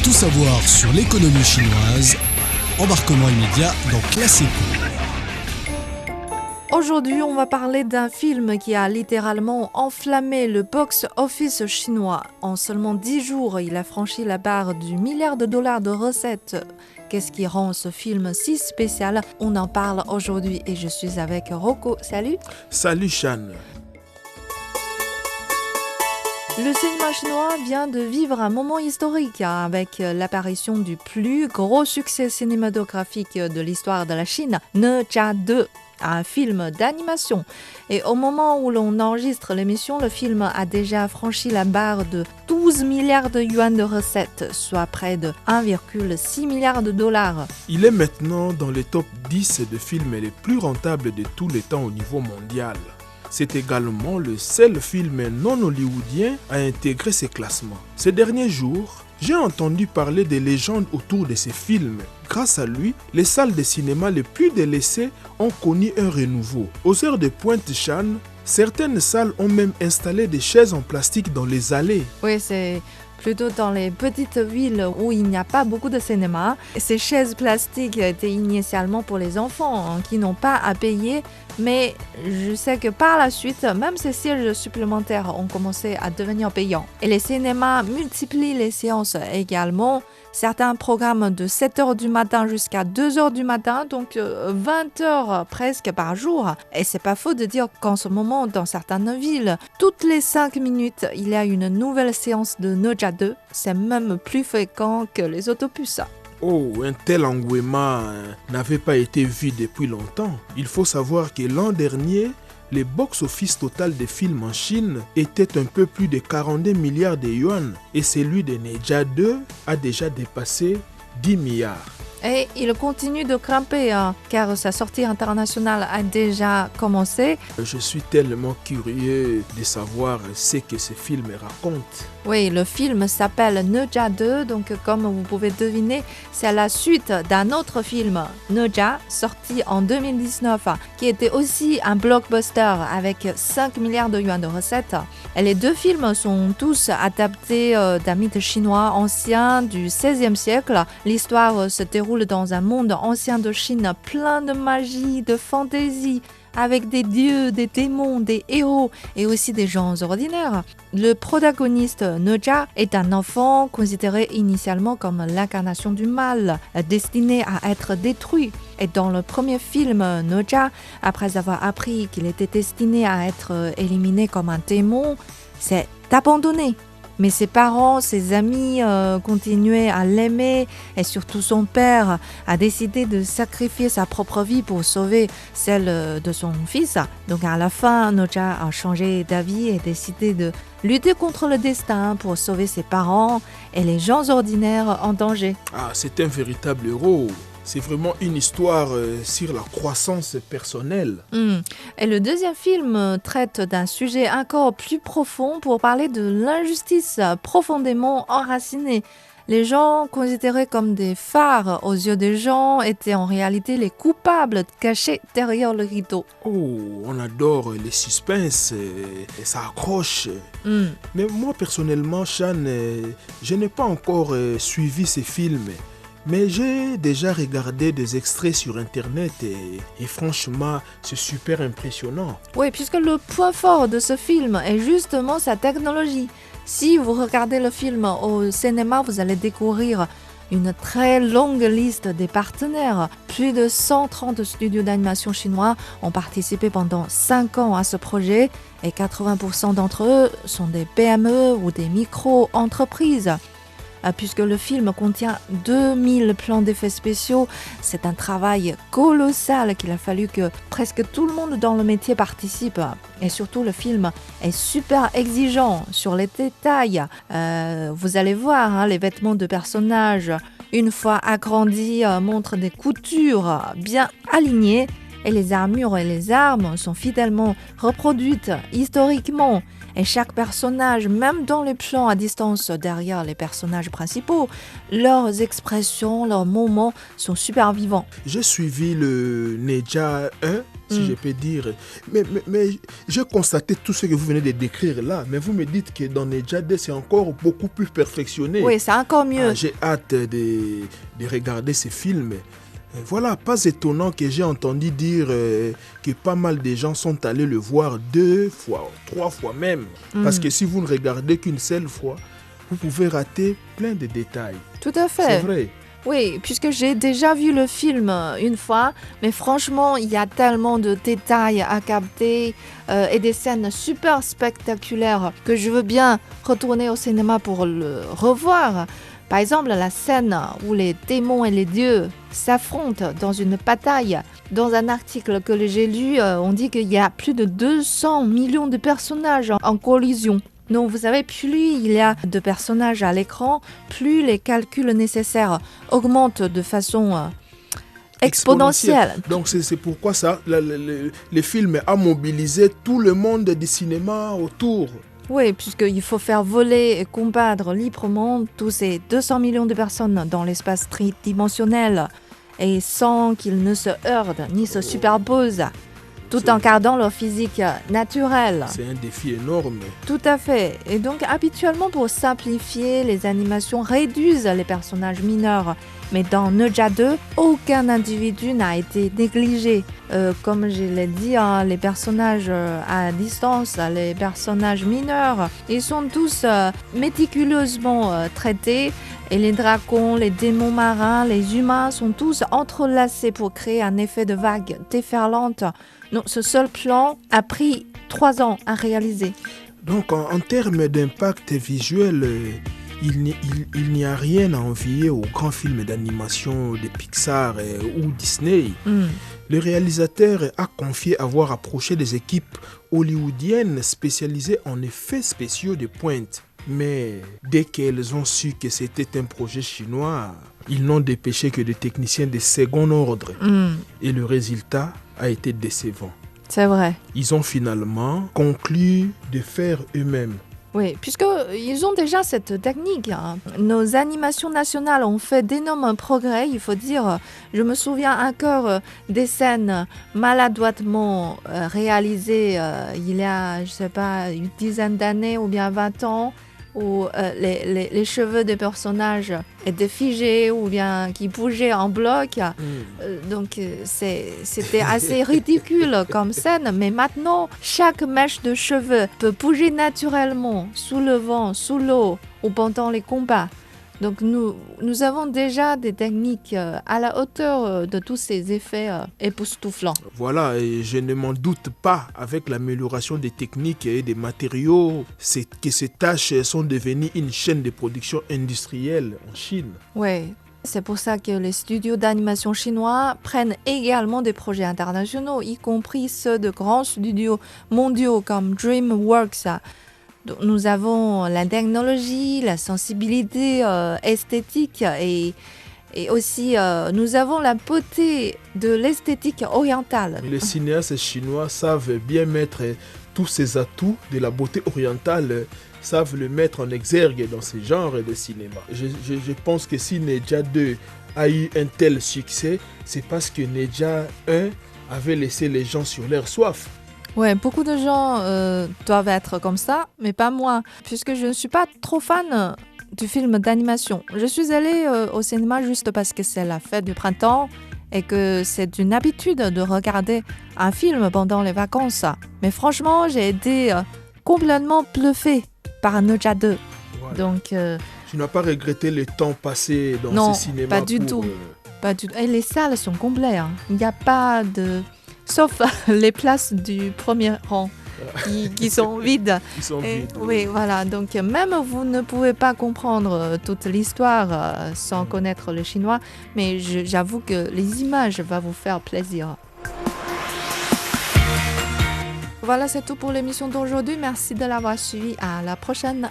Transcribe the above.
Tout savoir sur l'économie chinoise, embarquement immédiat dans Classe Éco. Aujourd'hui, on va parler d'un film qui a littéralement enflammé le box-office chinois. En seulement 10 jours, il a franchi la barre du milliard de dollars de recettes. Qu'est-ce qui rend ce film si spécial? On en parle aujourd'hui et je suis avec Rocco. Salut! Salut Chan. Le cinéma chinois vient de vivre un moment historique avec l'apparition du plus gros succès cinématographique de l'histoire de la Chine, Ne Zha 2, un film d'animation. Et au moment où l'on enregistre l'émission, le film a déjà franchi la barre de 12 milliards de yuan de recettes, soit près de 1,6 milliard de dollars. Il est maintenant dans les top 10 de films les plus rentables de tous les temps au niveau mondial. C'est également le seul film non hollywoodien à intégrer ces classements. Ces derniers jours, j'ai entendu parler des légendes autour de ces films. Grâce à lui, les salles de cinéma les plus délaissées ont connu un renouveau. Aux heures de pointe Chan, certaines salles ont même installé des chaises en plastique dans les allées. Oui, c'est plutôt dans les petites villes où il n'y a pas beaucoup de cinéma. Ces chaises plastiques étaient initialement pour les enfants qui n'ont pas à payer. Mais je sais que par la suite, même ces sièges supplémentaires ont commencé à devenir payants. Et les cinémas multiplient les séances également. Certains programment de 7h du matin jusqu'à 2h du matin, donc 20 heures presque par jour. Et c'est pas faux de dire qu'en ce moment, dans certaines villes, toutes les 5 minutes, il y a une nouvelle séance de Ne Zha 2. C'est même plus fréquent que les autobus. Oh, un tel engouement n'avait pas été vu depuis longtemps. Il faut savoir que l'an dernier, le box-office total des films en Chine était un peu plus de 42 milliards de yuan et celui de Ne Zha 2 a déjà dépassé 10 milliards. Et il continue de grimper car sa sortie internationale a déjà commencé. Je suis tellement curieux de savoir ce que ce film raconte. Oui, le film s'appelle Ne Zha 2, donc comme vous pouvez deviner, c'est la suite d'un autre film, Ne Zha, sorti en 2019, qui était aussi un blockbuster avec 5 milliards de yuan de recettes. Et les deux films sont tous adaptés d'un mythe chinois ancien du XVIe siècle. L'histoire se déroule dans un monde ancien de Chine plein de magie, de fantaisie, avec des dieux, des démons, des héros et aussi des gens ordinaires. Le protagoniste Ne Zha est un enfant considéré initialement comme l'incarnation du mal, destiné à être détruit. Et dans le premier film, Ne Zha, après avoir appris qu'il était destiné à être éliminé comme un démon, s'est abandonné. Mais ses parents, ses amis continuaient à l'aimer et surtout son père a décidé de sacrifier sa propre vie pour sauver celle de son fils. Donc à la fin, Ne Zha a changé d'avis et décidé de lutter contre le destin pour sauver ses parents et les gens ordinaires en danger. Ah, c'est un véritable héros. C'est vraiment une histoire sur la croissance personnelle. Et le deuxième film traite d'un sujet encore plus profond pour parler de l'injustice profondément enracinée. Les gens considérés comme des phares aux yeux des gens étaient en réalité les coupables cachés derrière le rideau. Oh, on adore les suspens et ça accroche. Mais moi personnellement, Chan, je n'ai pas encore suivi ces films. Mais j'ai déjà regardé des extraits sur internet et franchement, c'est super impressionnant. Oui, puisque le point fort de ce film est justement sa technologie. Si vous regardez le film au cinéma, vous allez découvrir une très longue liste des partenaires. Plus de 130 studios d'animation chinois ont participé pendant 5 ans à ce projet et 80% d'entre eux sont des PME ou des micro-entreprises. Puisque le film contient 2000 plans d'effets spéciaux, c'est un travail colossal qu'il a fallu que presque tout le monde dans le métier participe. Et surtout, le film est super exigeant sur les détails. Vous allez voir, les vêtements de personnages, une fois agrandis, montrent des coutures bien alignées. Et les armures et les armes sont fidèlement reproduites historiquement. Et chaque personnage, même dans les plans à distance derrière les personnages principaux, leurs expressions, leurs moments sont super vivants. J'ai suivi le Ne Zha 1 si je peux dire. Mais j'ai constaté tout ce que vous venez de décrire là, mais vous me dites que dans Neja 2, c'est encore beaucoup plus perfectionné. Oui, c'est encore mieux. J'ai hâte de regarder ces films. Voilà, pas étonnant que j'ai entendu dire que pas mal de gens sont allés le voir 2 fois, 3 fois même. Parce que si vous ne regardez qu'une seule fois, vous pouvez rater plein de détails. Tout à fait. C'est vrai. Oui, puisque j'ai déjà vu le film une fois, mais franchement, il y a tellement de détails à capter et des scènes super spectaculaires que je veux bien retourner au cinéma pour le revoir. Par exemple, la scène où les démons et les dieux s'affrontent dans une bataille. Dans un article que j'ai lu, on dit qu'il y a plus de 200 millions de personnages en collision. Donc, vous savez, plus il y a de personnages à l'écran, plus les calculs nécessaires augmentent de façon exponentielle. Donc, c'est pourquoi ça, le film a mobilisé tout le monde du cinéma autour. Oui, puisqu'il faut faire voler et combattre librement tous ces 200 millions de personnes dans l'espace tridimensionnel et sans qu'ils ne se heurtent ni se superposent, tout en gardant leur physique naturelle. C'est un défi énorme. Tout à fait. Et donc, habituellement, pour simplifier, les animations réduisent les personnages mineurs. Mais dans Neja 2, aucun individu n'a été négligé. Comme je l'ai dit, les personnages à distance, les personnages mineurs, ils sont tous méticuleusement traités. Et les dragons, les démons marins, les humains sont tous entrelacés pour créer un effet de vague déferlante. Donc, ce seul plan a pris 3 ans à réaliser. Donc, en termes d'impact visuel, il n'y a rien à envier aux grands films d'animation de Pixar ou Disney. Le réalisateur a confié avoir approché des équipes hollywoodiennes spécialisées en effets spéciaux de pointe. Mais dès qu'elles ont su que c'était un projet chinois, ils n'ont dépêché que des techniciens de second ordre. Et le résultat a été décevant. C'est vrai. Ils ont finalement conclu de faire eux-mêmes. Oui, puisqu'ils ont déjà cette technique. Nos animations nationales ont fait d'énormes progrès, il faut dire. Je me souviens encore des scènes maladroitement réalisées il y a, je sais pas, une dizaine d'années ou bien 20 ans, où les cheveux des personnages étaient figés ou bien qui bougeaient en bloc. Donc c'était assez ridicule comme scène, mais maintenant chaque mèche de cheveux peut bouger naturellement sous le vent, sous l'eau ou pendant les combats. Donc nous avons déjà des techniques à la hauteur de tous ces effets époustouflants. Voilà, et je ne m'en doute pas, avec l'amélioration des techniques et des matériaux, c'est que ces tâches sont devenues une chaîne de production industrielle en Chine. Oui, c'est pour ça que les studios d'animation chinois prennent également des projets internationaux, y compris ceux de grands studios mondiaux comme DreamWorks. Donc, nous avons la technologie, la sensibilité esthétique et aussi nous avons la beauté de l'esthétique orientale. Les cinéastes chinois savent bien mettre tous ces atouts de la beauté orientale, savent le mettre en exergue dans ce genre de cinéma. Je pense que si Neja 2 a eu un tel succès, c'est parce que Neja 1 avait laissé les gens sur leur soif. Ouais, beaucoup de gens doivent être comme ça, mais pas moi, puisque je ne suis pas trop fan du film d'animation. Je suis allée au cinéma juste parce que c'est la fête du printemps et que c'est une habitude de regarder un film pendant les vacances. Mais franchement, j'ai été complètement bluffée par Neja 2. Voilà. Donc, tu n'as pas regretté le temps passé dans ce cinéma? Non, pas du tout. Pas du tout. Et les salles sont complètes. Il n'y a pas de... Sauf les places du premier rang qui sont vides. Ils sont vides. Oui, voilà. Donc, même vous ne pouvez pas comprendre toute l'histoire sans connaître le chinois, mais j'avoue que les images vont vous faire plaisir. Voilà, c'est tout pour l'émission d'aujourd'hui. Merci de l'avoir suivi. À la prochaine.